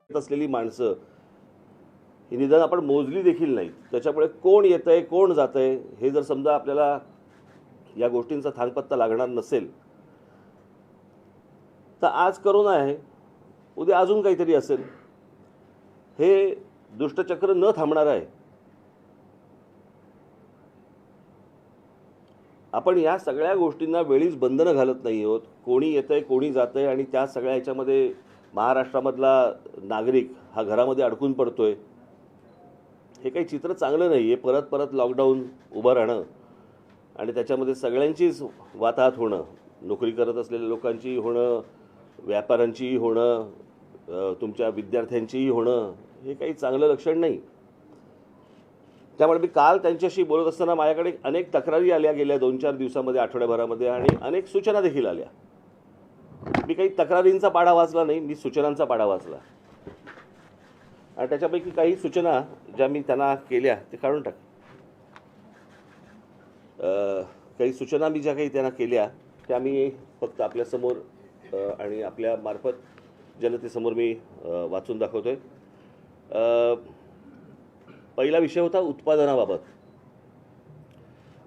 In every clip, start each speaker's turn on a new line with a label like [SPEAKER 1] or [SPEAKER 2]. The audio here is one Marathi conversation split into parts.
[SPEAKER 1] असलेली माणसं ही निदान आपण मोजली देखील नाही. त्याच्यामुळे कोण येतंय कोण जातंय हे जर समजा आपल्याला या गोष्टींचा थांगपत्ता लागणार नसेल तर आज करोना आहे, उद्या अजून काहीतरी असेल. हे दुष्टचक्र न थांबणार आहे. आपण या सगळ्या गोष्टींना वेळीच बंधनं घालत नाही आहोत. कोणी येतंय कोणी जातंय आणि त्या सगळ्या ह्याच्यामध्ये महाराष्ट्रामधला नागरिक हा घरामध्ये अडकून पडतोय. हे काही चित्र चांगलं नाही आहे. परत परत लॉकडाऊन उभं राहणं आणि त्याच्यामध्ये सगळ्यांचीच वाताहत होणं, नोकरी करत असलेल्या लोकांचीही होणं, व्यापाऱ्यांचीही होणं, तुमच्या विद्यार्थ्यांचीही होणं, हे काही चांगलं लक्षण नाही. त्यामुळे मी काल त्यांच्याशी बोलत असताना माझ्याकडे अनेक तक्रारी आल्या गेल्या 2-4 दिवसामध्ये, आठवड्याभरामध्ये, आणि अनेक सूचना देखील आल्या. मी काही तक्रारींचा पाढा वाचला नाही, मी सूचनांचा पाढा वाचला. आणि त्याच्यापैकी काही सूचना ज्या मी त्यांना केल्या ते काढून टाक. काही सूचना मी ज्या काही त्यांना केल्या त्या मी फक्त आपल्यासमोर आणि आपल्या मार्फत जनतेसमोर मी वाचून दाखवतोय. पहिला विषय होता उत्पादनाबाबत,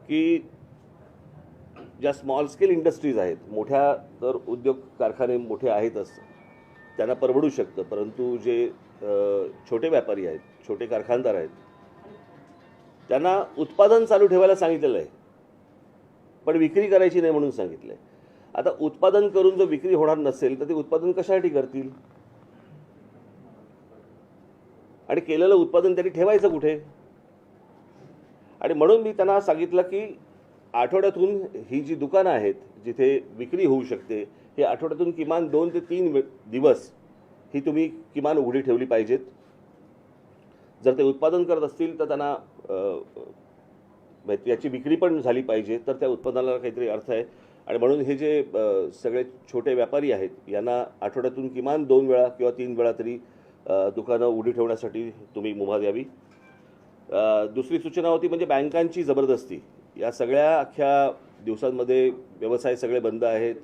[SPEAKER 1] की ज्या स्मॉल स्केल इंडस्ट्रीज आहेत, मोठ्या तर उद्योग कारखाने मोठे आहेतच, त्यांना परवडू शकतं, परंतु जे छोटे व्यापारी आहेत, छोटे कारखानदार आहेत, त्यांना उत्पादन चालू ठेवायला सांगितलेलं आहे, पण विक्री करायची नाही म्हणून सांगितलं आहे. आता उत्पादन करून जर विक्री होणार नसेल तर ते उत्पादन कशासाठी करतील? आणि केलेलं उत्पादन त्यांनी ठेवायचं कुठे? आणि म्हणून मी त्यांना सांगितलं की आठवड्यातून ही जी दुकानं आहेत जिथे विक्री होऊ शकते, हे आठवड्यातून किमान 2 ते 3 दिवस ही तुम्ही किमान उघडी ठेवली पाहिजेत. जर ते उत्पादन करत असतील तर त्यांना याची विक्री पण झाली पाहिजे, तर त्या उत्पादनाला काहीतरी अर्थ आहे. आणि म्हणून हे जे सगळे छोटे व्यापारी आहेत यांना आठवड्यातून किमान 2 वेळा किंवा 3 वेळा तरी दुकानं उघडी ठेवण्यासाठी तुम्ही मुभा द्यावी. दुसरी सूचना होती म्हणजे बँकांची जबरदस्ती. या सगळ्या अख्ख्या दिवसांमध्ये व्यवसाय सगळे बंद आहेत.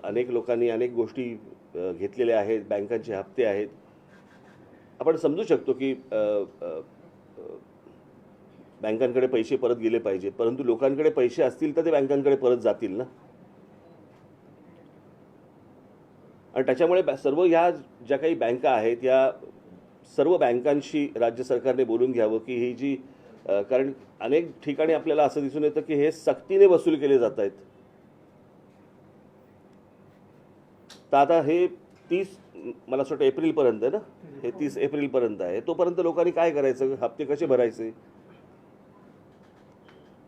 [SPEAKER 1] अनेक लोकांनी अनेक गोष्टी घेतलेल्या आहेत, बँकांचे हप्ते आहेत. आपण समजू शकतो की बँकांकडे पैसे परत गेले पाहिजे, परंतु लोकांकडे पैसे असतील तर ते बँकांकडे परत जातील ना. आणि त्याच्यामुळे सर्व ह्या ज्या काही बँका आहेत या सर्व बँकांशी राज्य सरकारने बोलून घ्यावं की ही जी कारण अनेक ठिकाणी आपल्याला असं दिसून येतं की हे सक्तीने वसूल केले जात आहेत. तर आता हे 30 मला असं वाटतं एप्रिलपर्यंत आहे ना, हे 30 एप्रिलपर्यंत आहे. तोपर्यंत लोकांनी काय करायचं, हप्ते कसे भरायचे,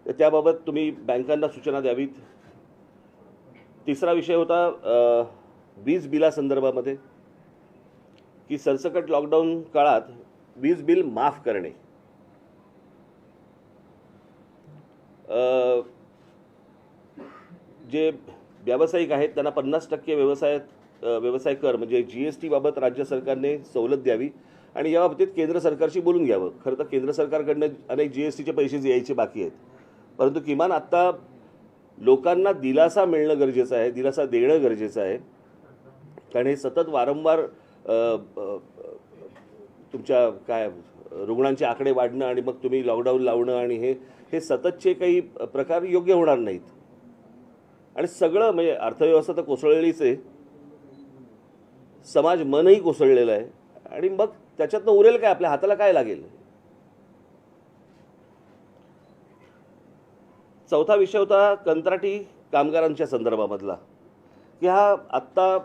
[SPEAKER 1] तर त्याबाबत तुम्ही बँकांना सूचना द्यावीत. तिसरा विषय होता वीज बिलासंदर्भामध्ये, की सरसकट लॉकडाऊन काळात वीज बिल माफ करणे. जे व्यावसायिक आहेत त्यांना 50% व्यवसाय कर म्हणजे GST बाबत राज्य सरकारने सवलत द्यावी आणि या बाबतीत केंद्र सरकारशी बोलून घ्यावं. खरं तर केंद्र सरकारकडनं अनेक GSTचे पैसे यायचे बाकी आहेत, परंतु किमान आत्ता लोकांना दिलासा मिळणं गरजेचं आहे, दिलासा देणं गरजेचं आहे. कारण हे सतत वारंवार तुमच्या काय रुग्णांचे आकडे वाढणं आणि मग तुम्ही लॉकडाऊन लावणं आणि हे सततचे काही प्रकार योग्य होणार नाहीत. आणि सगळं म्हणजे अर्थव्यवस्था तर कोसळलेलीच आहे, समाज मनही कोसळलेलं आहे, आणि मग त्याच्यातनं उरेल काय, आपल्या हाताला काय लागेल. चौथा विषय होता कंत्राटी कामगारांच्या संदर्भामधला, की हा आत्ता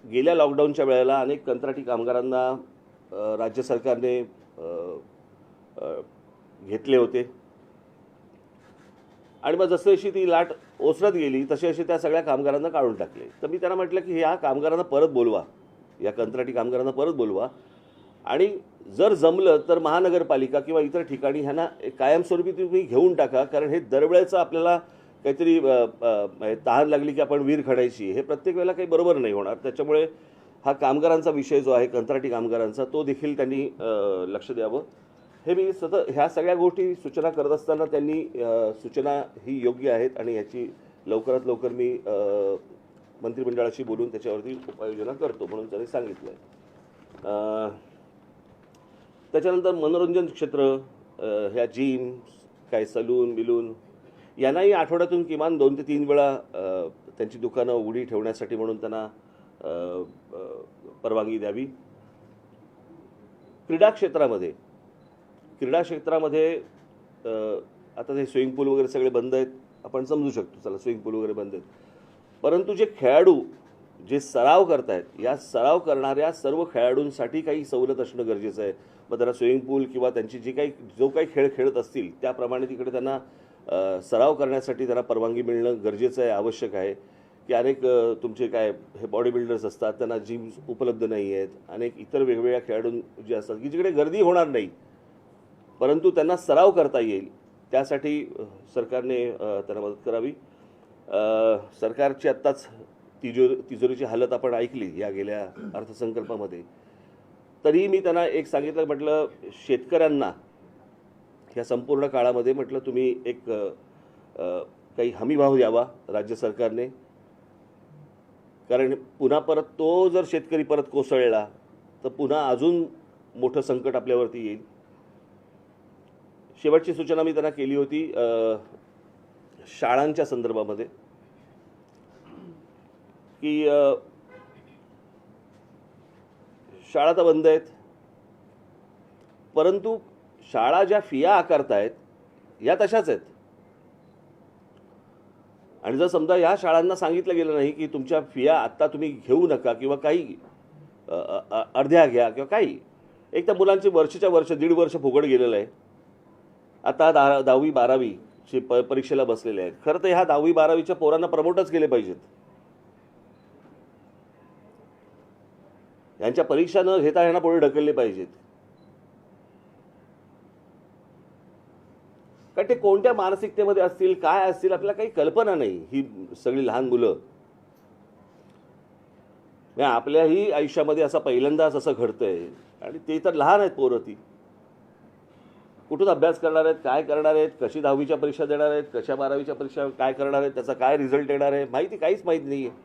[SPEAKER 1] गेल्या लॉकडाऊनच्या वेळेला अनेक कंत्राटी कामगारांना राज्य सरकारने घेतले होते आणि मग जशी ती लाट ओसरत गेली तशी त्या सगळ्या कामगारांना काढून टाकले. तर मी त्यांना म्हटलं की ह्या कामगारांना परत बोलवा, या कंत्राटी कामगारांना परत बोलवा, आणि जर जमलं तर महानगरपालिका किंवा इतर ठिकाणी ह्यांना कायमस्वरूपी तुम्ही घेऊन टाका. कारण हे दरवेळेचं आपल्याला काहीतरी तहान लागली की आपण विहीर खणायची, हे प्रत्येक वेळेला काही बरोबर नाही होणार. त्याच्यामुळे हा कामगारांचा विषय जो आहे, कंत्राटी कामगारांचा, तो देखील त्यांनी लक्ष द्यावं. हे मी सतत ह्या सगळ्या गोष्टी सूचना करत असताना त्यांनी सूचना ही योग्य आहेत आणि याची लवकरात लवकर मी मंत्रिमंडळाशी बोलून त्याच्यावरती उपाययोजना करतो म्हणून त्यांनी सांगितलं आहे. त्याच्यानंतर मनोरंजन क्षेत्र, ह्या जिम, काय सलून बिलून, यांनाही आठवड्यातून किमान 2 ते 3 वेळा त्यांची दुकानं उघडी ठेवण्यासाठी म्हणून त्यांना परवानगी द्यावी. क्रीडा क्षेत्रामध्ये आता ते स्विमिंग पूल वगैरे सगळे बंद आहेत, आपण समजू शकतो, चला स्विमिंग पूल वगैरे बंद आहेत, परंतु जे खेळाडू जे सराव करतायत, या सराव करणाऱ्या सर्व खेळाडूंसाठी काही सवलत असणं गरजेचं आहे. मग त्यांना स्विमिंग पूल किंवा त्यांची जो काही खेळ खेळत असतील त्याप्रमाणे तिकडे त्यांना सराव करण्यासाठी त्यांना परवानगी मिळणं गरजेचं आहे, आवश्यक आहे. की अनेक तुमचे काय हे बॉडी बिल्डर्स असतात, त्यांना जिम्स उपलब्ध नाही आहेत, अनेक इतर वेगवेगळ्या खेळाडू जे असतात की जिकडे गर्दी होणार नाही परंतु त्यांना सराव करता येईल, त्यासाठी सरकारने त्यांना मदत करावी. सरकारची आत्ताच तिजोरीची हालत आपण ऐकली या गेल्या अर्थसंकल्पामध्ये. तरीही मी त्यांना एक सांगितलं, म्हटलं शेतकऱ्यांना ह्या संपूर्ण काळामध्ये म्हटलं तुम्ही एक काही हमीभाव द्यावा राज्य सरकारने, कारण पुन्हा परत तो जर शेतकरी परत कोसळला तर पुन्हा अजून मोठं संकट आपल्यावरती येईल. शेवटची सूचना मी त्यांना केली होती शाळांच्या संदर्भामध्ये, की शाळा तर बंद आहेत, परंतु शाळा ज्या फिया आकारतायत या तशाच आहेत. आणि जर समजा ह्या शाळांना सांगितलं गेलं नाही की तुमच्या फिया आत्ता तुम्ही घेऊ नका किंवा काही अर्ध्या घ्या किंवा काही, एक तर मुलांची वर्षाच्या वर्ष 1.5 वर्ष फुकट गेलेलं आहे. आता 10वी 12वीची परीक्षेला बसलेले आहेत. खरं तर ह्या 10वी 12वीच्या पोरांना प्रमोटच केले पाहिजेत. यांच्या परीक्षा न घेता यांना पुढे ढकलले पाहिजेत. कारण ते कोणत्या मानसिकतेमध्ये असतील, काय असतील, आपल्याला काही कल्पना नाही. ही सगळी लहान मुलं, आपल्याही आयुष्यामध्ये असं पहिल्यांदाच असं घडतंय आणि ते तर लहान आहेत पोरं. ती कुठून अभ्यास करणार आहेत, काय करणार आहेत, कशी 10वीच्या परीक्षा देणार आहेत, कशा 12वीच्या परीक्षा काय करणार आहेत, त्याचा काय रिझल्ट येणार आहे, काहीच माहीत नाही आहे.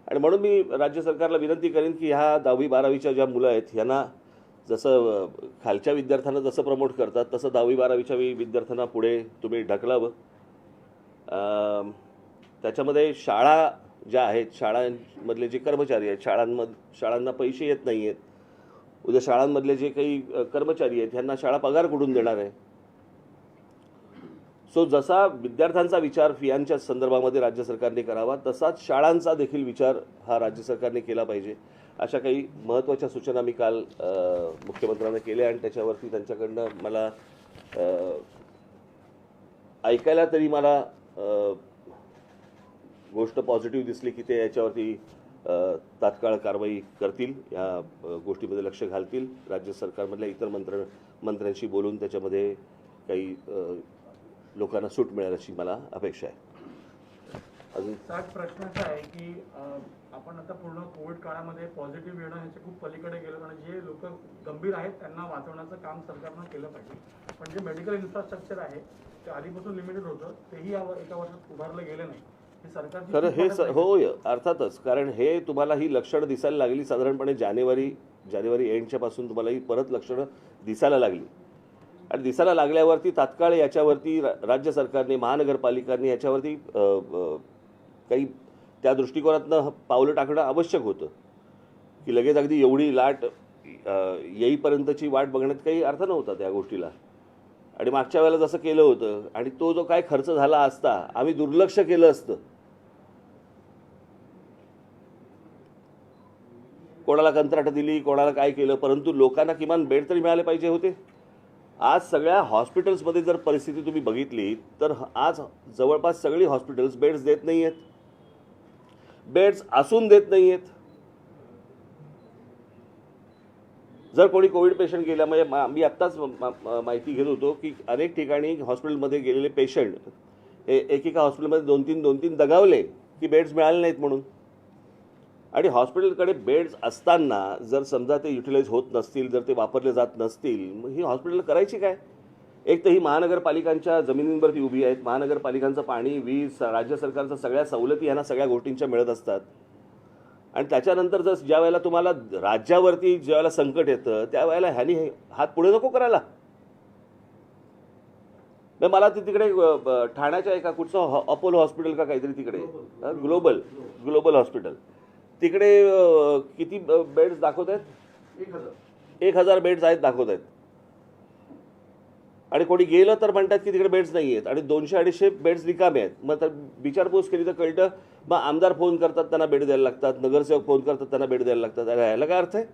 [SPEAKER 1] आणि म्हणून मी राज्य सरकारला विनंती करेन की ह्या 10वी 12वीच्या ज्या मुलं आहेत ह्यांना जसं खालच्या विद्यार्थ्यांना जसं प्रमोट करतात तसं 10वी 12वीच्या विद्यार्थ्यांना पुढे तुम्ही ढकलावं. त्याच्यामध्ये शाळा ज्या आहेत, शाळांमधले जे कर्मचारी आहेत, शाळांना पैसे येत नाही आहेत, उद्या शाळांमधले जे काही कर्मचारी आहेत ह्यांना शाळा पगार कुठून देणार आहे. सो जसा विद्यार्थ्यांचा विचार फियांच्या संदर्भामध्ये राज्य सरकारने करावा, तसाच शाळांचा देखील विचार हा राज्य सरकारने केला पाहिजे. अशा काही महत्त्वाच्या सूचना मी काल मुख्यमंत्र्यांना केल्या आणि त्याच्यावरती त्यांच्याकडनं मला ऐकायला तरी मला गोष्ट पॉझिटिव्ह दिसली की ते याच्यावरती तात्काळ कारवाई करतील, या गोष्टीमध्ये लक्ष घालतील. राज्य सरकारमधल्या इतर मंत्र्यांशी बोलून त्याच्यामध्ये काही लोकांना सूट मिळेल अशी मला अपेक्षा आहे.
[SPEAKER 2] अजून प्रश्न असा आहे की आपण आता पूर्ण कोविड काळामध्ये पॉझिटिव्ह येणं ह्याच्या खूप पलीकडे गेलो आणि जे लोक गंभीर आहेत त्यांना वाचवण्याचं काम सरकारनं केलं पाहिजे. पण जे मेडिकल इन्फ्रास्ट्रक्चर आहे ते आधीपासून लिमिटेड होतं, तेही एका वर्षात उभारलं गेलं नाही.
[SPEAKER 1] खरं हे होय, अर्थातच. कारण हे तुम्हाला ही लक्षणं दिसायला लागली साधारणपणे जानेवारी एंडच्या पासून तुम्हाला ही परत लक्षणं दिसायला लागली आणि दिसायला लागल्यावरती तात्काळ याच्यावरती राज्य सरकारने, महानगरपालिकांनी याच्यावरती काही त्या दृष्टिकोनातनं पावलं टाकणं आवश्यक होतं. की लगेच अगदी एवढी लाट येईपर्यंतची वाट बघण्यात काही अर्थ नव्हता त्या गोष्टीला. आणि मागच्या वेळेला जसं केलं होतं आणि तो जो काय खर्च झाला असता, आम्ही दुर्लक्ष केलं असतं, कोणाला कंत्राट दिली, कोणाला काय केलं, परंतु लोकांना किमान बेड तरी मिळाले पाहिजे होते. आज सगळ्या हॉस्पिटल्समध्ये जर परिस्थिती तुम्ही बघितली तर आज जवळपास सगळी हॉस्पिटल्स बेड्स देत नाही आहेत, बेड्स असून देत नाही आहेत. जर कोणी कोविड पेशंट गेला, म्हणजे मी आत्ताच माहिती घेत होतो की अनेक ठिकाणी हॉस्पिटलमध्ये गेलेले पेशंट हे एकेका हॉस्पिटलमध्ये 2-3 दगावले की बेड्स मिळाले नाहीत म्हणून. आणि हॉस्पिटलकडे बेड्स असताना जर समजा ते युटिलाइज होत नसतील, जर ते वापरले जात नसतील, मग ही हॉस्पिटल करायची काय? एक तर ही महानगरपालिकांच्या जमिनींवरती उभी आहेत. महानगरपालिकांचं पाणी, वीज, राज्य सरकारचं सगळ्या सवलती यांना सगळ्या गोष्टींच्या मिळत असतात. आणि त्याच्यानंतर जर ज्या वेळेला तुम्हाला राज्यावरती ज्या वेळेला संकट येतं त्यावेळेला ह्यानी हात पुढे नको करायला. मग मला तिकडे ठाण्याच्या एका कुठचं अपोलो हॉस्पिटल का काहीतरी तिकडे ग्लोबल हॉस्पिटल तिकडे किती बेड्स दाखवत आहेत? 1000 बेड्स आहेत दाखवत आहेत. आणि कोणी गेलं तर म्हणतात की तिकडे बेड्स नाही आहेत आणि 200-250 बेड्स रिकामे आहेत. मग तर विचारपूस केली तर कळतं मग आमदार फोन करतात त्यांना बेड द्यायला लागतात, नगरसेवक फोन करतात त्यांना बेड द्यायला लागतात. अरे ह्याला काय अर्थ आहे?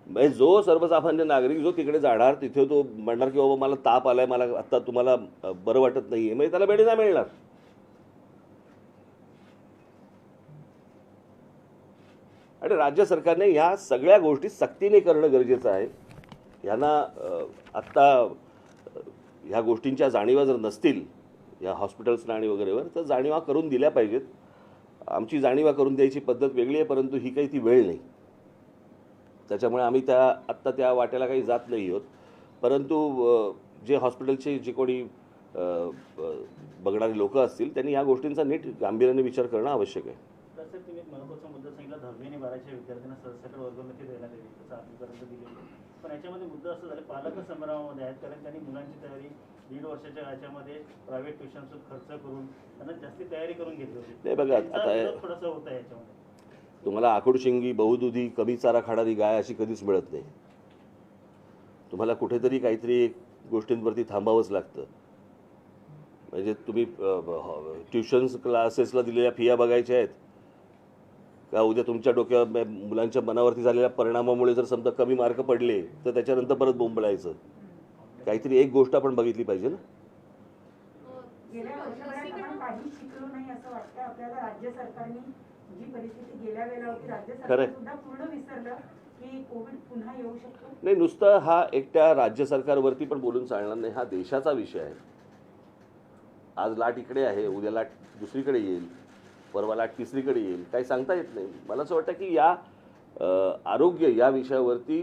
[SPEAKER 1] म्हणजे जो सर्वसामान्य नागरिक जो तिकडे जाणार तिथे तो म्हणणार की बाबा मला ताप आलाय, मला आता तुम्हाला बरं वाटत नाहीये, म्हणजे त्याला बेड नाही मिळणार. आणि राज्य सरकारने ह्या सगळ्या गोष्टी सक्तीने करणं गरजेचं आहे. यांना आत्ता ह्या गोष्टींच्या जाणीवा जर नसतील या हॉस्पिटल्सना आणि वगैरेवर तर जाणीवा करून दिल्या पाहिजेत. आमची जाणीवा करून द्यायची पद्धत वेगळी आहे, परंतु ही काही ती वेळ नाही. त्याच्यामुळे आम्ही आत्ता त्या वाट्याला काही जात नाही आहोत. परंतु जे हॉस्पिटलचे जे कोणी बघणारे लोक असतील त्यांनी या गोष्टींचा नीट गांभीर्याने विचार करणं आवश्यक आहे.
[SPEAKER 3] तसं तुम्ही एक महत्त्वाचा मुद्दा सांगितला, 10वी आणि 12वीच्या विद्यार्थ्यांना सरसकट वर्गमिती देण्यात यावी, तसं आजपर्यंत दिलेलं. पण याच्यामध्ये मुद्दा असं झाला, पालक संभ्रमामध्ये आहेत, कारण त्यांनी मुलांची तयारी 1.5 वर्षाच्या याच्यामध्ये प्रायव्हेट ट्युशनचा खर्च करून त्यांना जास्ती तयारी करून घेतली होती.
[SPEAKER 1] नाही बघा, आता
[SPEAKER 3] थोडंसं होतं आहे याच्यामध्ये.
[SPEAKER 1] तुम्हाला आखुडशिंगी, बहुदुधी, कमी चारा खाणारी गाय अशी कधीच मिळत नाही. तुम्हाला कुठेतरी काहीतरी गोष्टींवरती थांबावंच लागतं. म्हणजे तुम्ही ट्युशन्स क्लासेसला दिलेल्या फिया बघायच्या आहेत का? उद्या तुमच्या डोक्यावर मुलांच्या मनावरती झालेल्या परिणामामुळे जर समजा कमी मार्क पडले तर त्याच्यानंतर परत बोंबलायचं. काहीतरी एक गोष्ट आपण बघितली पाहिजे ना.
[SPEAKER 4] गेल्या वर्षभरात आपण काही शिकलो नाही असं वाटतं आपल्याला. राज्य सरकारने जी परिस्थिती गेल्या वेळेला होती, राज्य सरकार सुद्धा पूर्ण विसरलं की कोविड पुन्हा येऊ शकतो.
[SPEAKER 1] नाही, नुसतं हा एकट्या राज्य सरकारवरती पण बोलून चालणार नाही. हा देशाचा विषय आहे. आज लाट इकडे आहे, उद्या लाट दुसरीकडे येईल, परवा लाट तिसरीकडे येईल, काही सांगता येत नाही. मला असं वाटतं की या आरोग्य या विषयावरती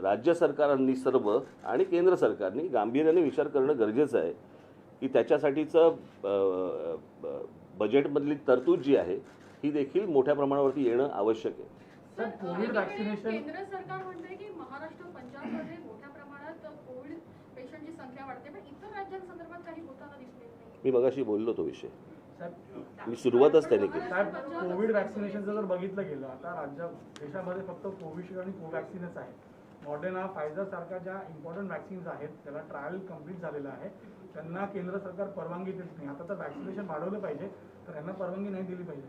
[SPEAKER 1] राज्य सरकारांनी सर्व आणि केंद्र सरकारने गांभीर्याने विचार करणं गरजेचं आहे की त्याच्यासाठीचं बजेटमधली तरतूद जी आहे ही देखील मोठ्या प्रमाणावरती येणं आवश्यक आहे.
[SPEAKER 2] सर, कोविड वॅक्सिनेशन
[SPEAKER 5] केंद्र सरकार म्हणते की महाराष्ट्र, पंजाबमध्ये मोठ्या प्रमाणात कोविड पेशंटची संख्या वाढते, पण इतर राज्यांसंदर्भात काही होताना दिसले नाही.
[SPEAKER 1] मी मगाशी बोललो तो विषय, मी सुरुवातच त्याने केली.
[SPEAKER 2] साहेब, कोविड वॅक्सिनेशनचं जर बघितलं गेलं आता देशामध्ये फक्त कोविशिल्ड आणि कोवॅक्सिनच आहे. मॉडर्ना, फायझर सारख्या ज्या इम्पॉर्टंट वॅक्सिन्स आहेत त्याला ट्रायल कम्प्लीट झालेलं आहे, त्यांना केंद्र सरकार परवानगी देत नाही. आता तर वॅक्सिनेशन वाढवलं पाहिजे तर यांना परवानगी नाही दिली पाहिजे.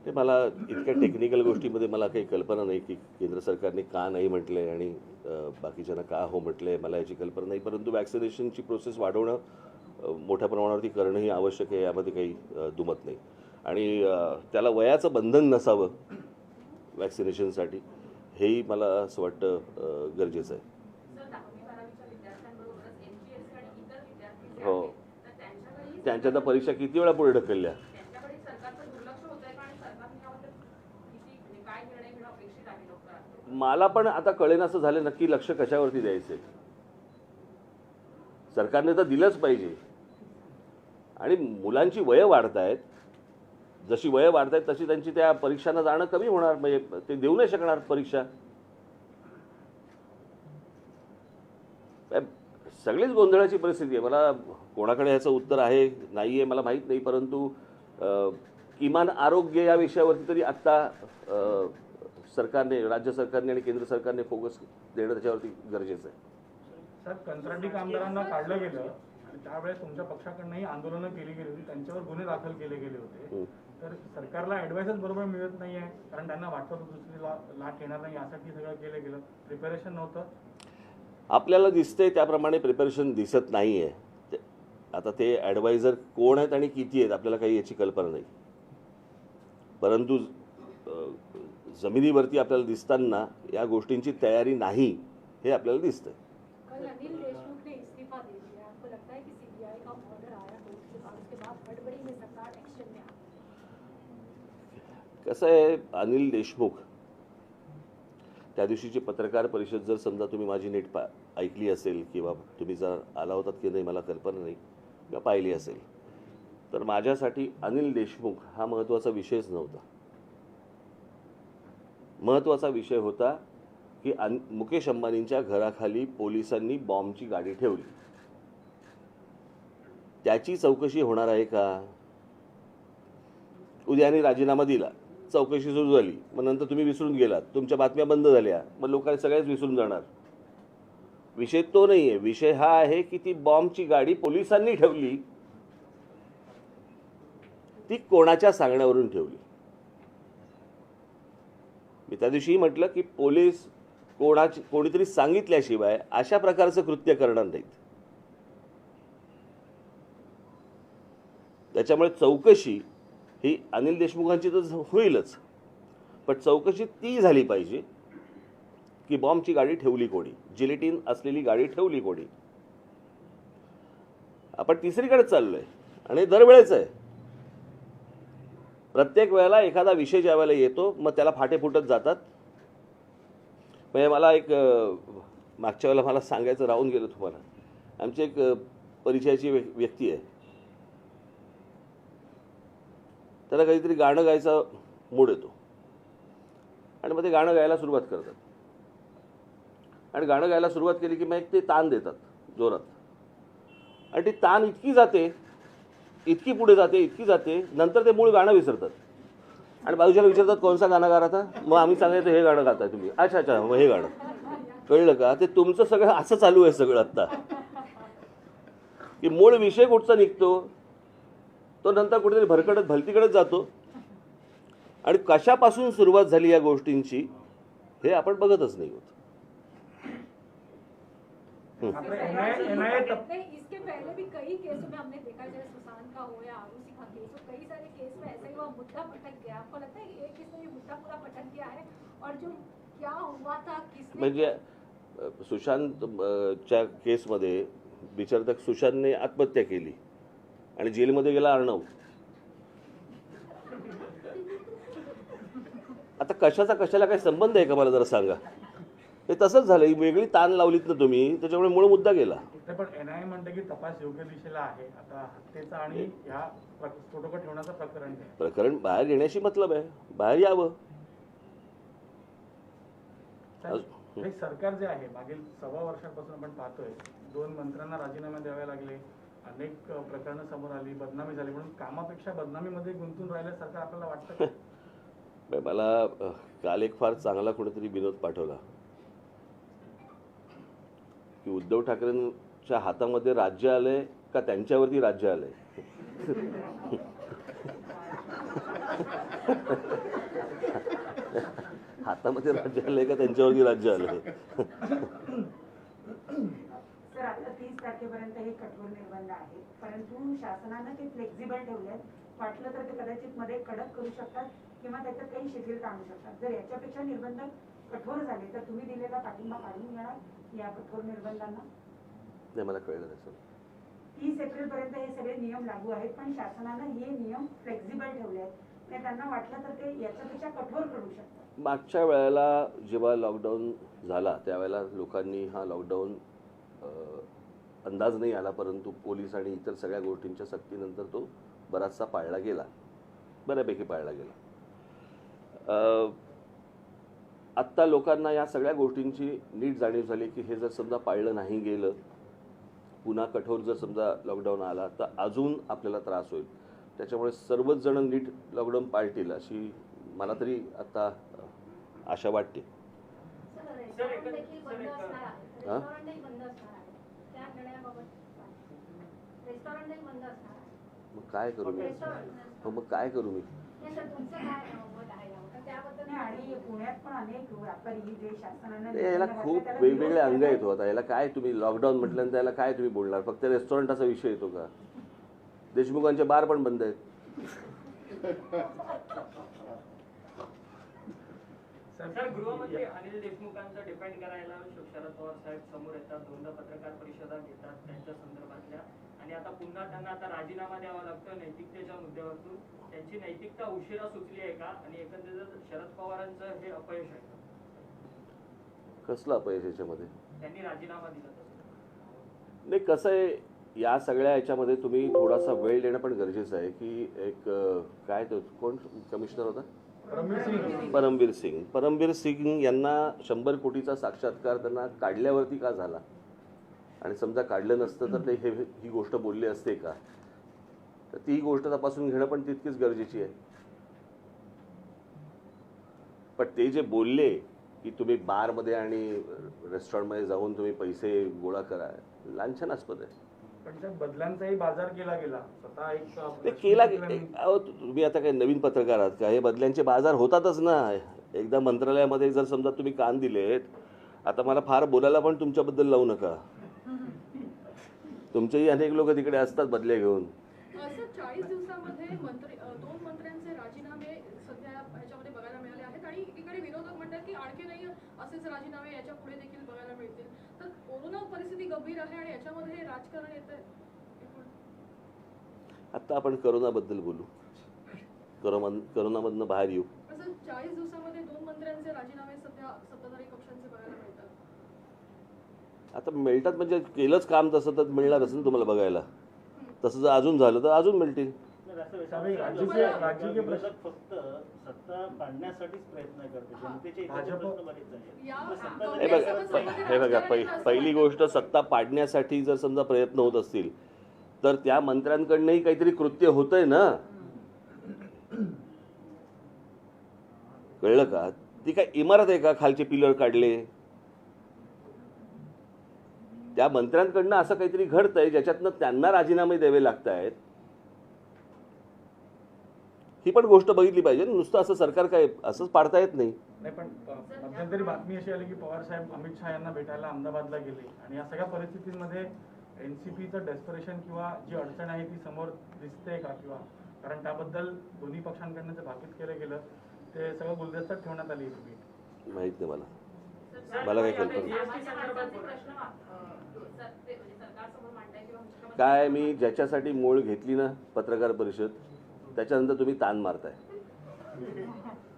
[SPEAKER 1] ते मला इतक्या टेक्निकल गोष्टीमध्ये मला काही कल्पना नाही की केंद्र सरकारने का नाही म्हटलंय आणि बाकीच्यांना का हो म्हटलंय, मला याची कल्पना नाही. परंतु वॅक्सिनेशनची प्रोसेस वाढवणं मोठ्या प्रमाणावरती करणं ही आवश्यक आहे, यामध्ये काही दुमत नाही. आणि त्याला वयाचं बंधन नसावं वॅक्सिनेशनसाठी, हेही मला असं वाटतं गरजेचं आहे. हो, त्यांच्या तर परीक्षा किती वेळा पुढे ढकलल्या. मला पण आता कळेन असं झालं नक्की लक्ष कशावरती द्यायचं. सरकारने तर दिलंच पाहिजे. आणि मुलांची वयं वाढत आहेत, जशी वयं वाढत आहेत तशी त्यांची त्या परीक्षांना जाणं कमी होणार, म्हणजे ते देऊ नाही शकणार परीक्षा. सगळीच गोंधळाची परिस्थिती आहे. मला कोणाकडे ह्याचं उत्तर आहे नाही आहे मला माहीत नाही, परंतु किमान आरोग्य या विषयावरती तरी आत्ता सरकारने, राज्य सरकारने आणि केंद्र सरकारने फोकस देणं त्याच्यावरती गरजेचं आहे.
[SPEAKER 2] साहेब, कंत्राटी कामगारांना काढलं गेलं आणि त्यावेळेस तुमच्या पक्षाकडनंही आंदोलनं केली गेली होती, त्यांच्यावर गुन्हे दाखल केले गेले होते. तर सरकारला ॲडवाइसच बरोबर मिळत नाही आहे, कारण त्यांना वाटतं दुसरी लाट येणार नाही यासाठी सगळं केलं गेलं, प्रिपरेशन नव्हतं.
[SPEAKER 1] आपल्याला दिसतंय त्याप्रमाणे प्रिपरेशन दिसत नाही आहे. आता ते ॲडवायझर कोण आहेत आणि किती आहेत आपल्याला काही याची कल्पना नाही. परंतु जमिनीवरती आपल्याला दिसताना या गोष्टींची तयारी नाही हे आपल्याला दिसतंय.
[SPEAKER 6] अनिल देशमुख ने इस्तीफा दे दिया, आपको लगता है कि सीबीआई का ऑर्डर आया तो उसके बाद हड़बड़ी में सरकार एक्शन में आ?
[SPEAKER 1] कसं आहे, अनिल देशमुख त्या दिवशीची पत्रकार परिषद जर समजा तुम्ही माझी नीट ऐकली असेल किंवा तुम्ही जर आला होतात की नाही मला कल्पना नाही किंवा पाहिली असेल, तर माझ्यासाठी अनिल देशमुख हा महत्त्वाचा विषयच नव्हता. महत्त्वाचा विषय होता की मुकेश अंबानींच्या घराखाली पोलिसांनी बॉम्बची गाडी ठेवली. त्याची चौकशी होणार आहे का? उद्याने राजीनामा दिला, चौकशी सुरू झाली, मग नंतर तुम्ही विसरून गेलात, तुमच्या बातम्या बंद झाल्या, मग लोकांनी सगळ्याच विसरून जाणार. विषय तो नाही आहे. विषय हा आहे की ती बॉम्बची गाडी पोलिसांनी ठेवली, ती कोणाच्या सांगण्यावरून ठेवली. मी त्या दिवशी म्हटलं की पोलीस कोणीतरी सांगितल्याशिवाय अशा प्रकारचं कृत्य करणार नाहीत. त्याच्यामुळे चौकशी ही अनिल देशमुखांची तर होईलच, पण चौकशी ती झाली पाहिजे की बॉम्बची गाडी ठेवली कोणी, जिलेटिन असलेली गाडी ठेवली कोणी. आपण तिसरीकडे चाललोय आणि दरवेळेच आहे. प्रत्येक वेळेला एखादा विषय ज्या वेळेला येतो मग त्याला फाटे फुटत जातात. म्हणजे मला एक मागच्या वेळेला मला सांगायचं राहून गेलं तुम्हाला. आमची एक परिचयाची व्यक्ती आहे, त्याला काहीतरी गाणं गायचा मूड येतो आणि मग ते गाणं गायला सुरुवात करतात. आणि गाणं गायला सुरुवात केली की मग एक ते तान देतात जोरात, आणि ती तान इतकी जाते, इतकी पुढे जाते, इतकी जाते, नंतर ते मूळ गाणं विसरतात आणि बाजूच्याला विचारतात कोणसा गाणं गा रहा था. मग आम्ही सांगायचं हे गाणं गाताय तुम्ही. अच्छा अच्छा, मग हे गाणं कळलं का? ते तुमचं सगळं असं चालू आहे सगळं आत्ता, की मूळ विषय कुठचा निघतो तो नंतर कुठेतरी भरकडत भलतीकडेच जातो, आणि कशापासून सुरुवात झाली या गोष्टींची हे आपण बघतच नाही होत.
[SPEAKER 6] इसके पहले भी कई केसों में हमने देखा, जैसे सुशांत का हो या आरुषि का केस हो, कई सारे केस में ऐसा ही हुआ, मुद्दा पटक गया. आपको लगता है कि एक केस में ये मुद्दा पूरा पटक गया है, और जो क्या हुआ था, किसने
[SPEAKER 1] म्हणजे सुशांतच्या केसमध्ये बिचारता सुशांतने आत्महत्या केली आणि जेलमध्ये गेला अर्णव. आता कशाचा कशाला काही संबंध आहे का मला जरा सांगा. हे तसंच झालं, ही वेगळी ताण लावलीत ना तुम्ही, त्याच्यामुळे मूळ मुद्दा गेला.
[SPEAKER 2] पण एनआयए म्हणते की तपास योग्य दिशेला आहे. आता हत्येचा आणि ह्या स्फोटकं ठेवण्याचं प्रकरण
[SPEAKER 1] बाहेर येण्याशी मतलब आहे, बाहेर यावं.
[SPEAKER 2] हे सरकार जे आहे मागील 1.25 वर्षापासून आपण पाहतोय, 2 मंत्र्यांना राजीनामे द्यावे लागले, अनेक प्रकरणं समोर आली, बदनामी झाली, म्हणून कामापेक्षा बदनामीमध्ये गुंतून राहिल्यासारखं आपल्याला वाटतं का?
[SPEAKER 1] मला काल एक फार चांगला कोणीतरी विनोद पाठवला की उद्धव ठाकरेंच्या हातामध्ये राज्य आलंय का त्यांच्यावरती राज्य आलंय. हातामध्ये राज्य आलंय का त्यांच्यावरती राज्य आलंय.
[SPEAKER 4] सर, आता 30 तारखेपर्यंत हे कठोर निर्बंध आहेत, परंतु शासनानं ते फ्लेक्झिबल ठेवले आहेत. वाटलं तर ते कदाचित मध्ये कडक करू शकतात किंवा त्याच्यात काही शिथिलता आणू शकतात. जर याच्यापेक्षा निर्बंध कठोर झाले तर तुम्ही दिलेला पाठिंबा काढून घेणार या कठोर निर्बंधांना?
[SPEAKER 1] नाही, मला कळलं नाही सर.
[SPEAKER 4] 30 एप्रिल पर्यंत हे सगळे नियम लागू आहेत, पण शासनानं हे नियम फ्लेक्झिबल ठेवले आहेत. त्यांना वाटलं तर ते याच्यापेक्षा कठोर करू शकतात.
[SPEAKER 1] मागच्या वेळेला जेव्हा लॉकडाऊन झाला त्यावेळेला लोकांनी हा लॉकडाऊन अंदाज नाही आला, परंतु पोलीस आणि इतर सगळ्या गोष्टींच्या सक्तीनंतर तो बराचसा पाळला गेला, बऱ्यापैकी पाळला गेला. आत्ता लोकांना या सगळ्या गोष्टींची नीट जाणीव झाली की हे जर समजा पाळलं नाही गेलं, पुन्हा कठोर जर समजा लॉकडाऊन आला तर अजून आपल्याला त्रास होईल. त्याच्यामुळे सर्वच जण नीट लॉकडाऊन पाळतील अशी मला तरी आता आशा वाटते. हां, मग काय करू मी? मग काय करू मी?
[SPEAKER 4] आणि पुण्यात पण अनेक व्यापारी जे शासनानं
[SPEAKER 1] याला खूप वेगवेगळे अंग येतो. आता याला काय तुम्ही लॉकडाऊन म्हटल्यानंतर याला काय तुम्ही बोलणार? फक्त रेस्टॉरंटाचा विषय येतो का? देशमुखांचे बार पण बंद आहेत.
[SPEAKER 7] सर, गृहमंत्री अनिल देशमुखांचं डिपेंड करायला शरद पवार साहेब समोर येतात, 2दा पत्रकार परिषदा घेतात त्यांच्या संदर्भातल्या, आणि आता पुन्हा त्यांना आता राजीनामा द्यावा लागतो नैतिकतेच्या मुद्द्यावरून. त्यांची नैतिकता उशिरा सुचली आहे का आणि एकंदरीत शरद पवारांचं हे अपयश आहे का?
[SPEAKER 1] कसलं अपयश याच्यामध्ये?
[SPEAKER 7] त्यांनी राजीनामा दिला तसं.
[SPEAKER 1] नाही, कसं आहे, या सगळ्या याच्यामध्ये तुम्ही थोडासा वेळ देणं पण गरजेचं आहे की एक काय तो कोण कमिशनर होता? परमवीर सिंग यांना 100 कोटीचा साक्षात्कार त्यांना काढल्यावरती का झाला? आणि समजा काढलं नसतं तर ते ही गोष्ट बोलले असते का? तर ती गोष्ट तपासून घेणं पण तितकीच गरजेची आहे. पण ते जे बोलले की तुम्ही बारमध्ये आणि रेस्टॉरंटमध्ये जाऊन तुम्ही पैसे गोळा करा, लांछनास्पद आहे.
[SPEAKER 2] पण त्यात बदल्यांचाही बाजार केला गेला स्वतः एक
[SPEAKER 1] ते केला. अहो, तुम्ही आता काही नवीन पत्रकार आहात का? हे बदल्यांचे बाजार होतातच ना. एकदा मंत्रालयामध्ये जर समजा तुम्ही कान दिलेत, आता मला फार बोलायला पण तुमच्याबद्दल लावू नका. तुमचेही अनेक लोक तिकडे असतात बदल्या घेऊन.
[SPEAKER 5] असं 40 दिवसामध्ये दोन मंत्र्यांचे राजीनामे सध्या ह्याच्यामध्ये बघायला मिळाले आहेत आणि एकीकडे विरोधक म्हणतात की आणखी नाही असेच राजीनामे याच्या पुढे देखील बघायला मिळतील. तर कोरोना परिस्थिती गंभीर आहे आणि याच्यामध्ये हे राजकारण येतंय.
[SPEAKER 1] आता आपण करोनाबद्दल बोलू. करोनामधनं बाहेर येऊ.
[SPEAKER 5] असं 40 दिवसामध्ये 2 मंत्र्यांचे राजीनामे सध्या सत्ताधारी पक्षांचे बघायला मिळतात.
[SPEAKER 1] आता मिळतात म्हणजे केलंच काम तसं तर मिळणारच ना तुम्हाला बघायला. तसं जर अजून झालं तर अजून मिळतील.
[SPEAKER 2] राज्य
[SPEAKER 3] विरोधक फक्त सत्ता पाडण्यासाठीच प्रयत्न करते. जनतेचे इतर प्रश्न बरेच आहेत.
[SPEAKER 1] हे बघा पहिली गोष्ट, सत्ता पाडण्यासाठी जर समजा प्रयत्न होत असतील तर त्या मंत्र्यांकडनंही काहीतरी कृत्य होतंय ना. कळलं का? ती काय इमारत आहे का खालचे पिलर काढले? त्या मंत्र्यांकडनं असं काहीतरी घडतंय ज्याच्यातनं त्यांना राजीनामे द्यावे लागत आहेत. ही पण गोष्ट बघितली पाहिजे. नुसतं असं सरकार काय असंच पाडता येत नाही.
[SPEAKER 2] नाही, पण मध्यंतरी बातमी अशी आली की पवार साहेब अमित शहा यांना भेटायला अहमदाबादला गेले आणि या सगळ्या परिस्थितीमध्ये एनसीपीचं डेस्परेशन किंवा जी अडचण आहे ती समोर दिसते का? किंवा कारण त्याबद्दल दोन्ही पक्षांकडनं जे भाकीत केलं गेलं ते सगळं गुलदस्त्यात ठेवण्यात आली होती.
[SPEAKER 1] माहित नाही मला काही कल्पना. काय मी ज्याच्यासाठी मोळ घेतली ना पत्रकार परिषद, त्याच्यानंतर तुम्ही ताण मारताय.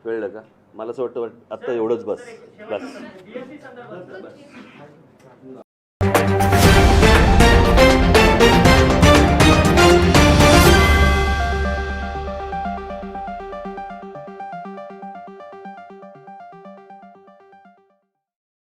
[SPEAKER 1] कळलं का? मला असं वाटतं आत्ता एवढंच बस.
[SPEAKER 7] BSc संदर्भात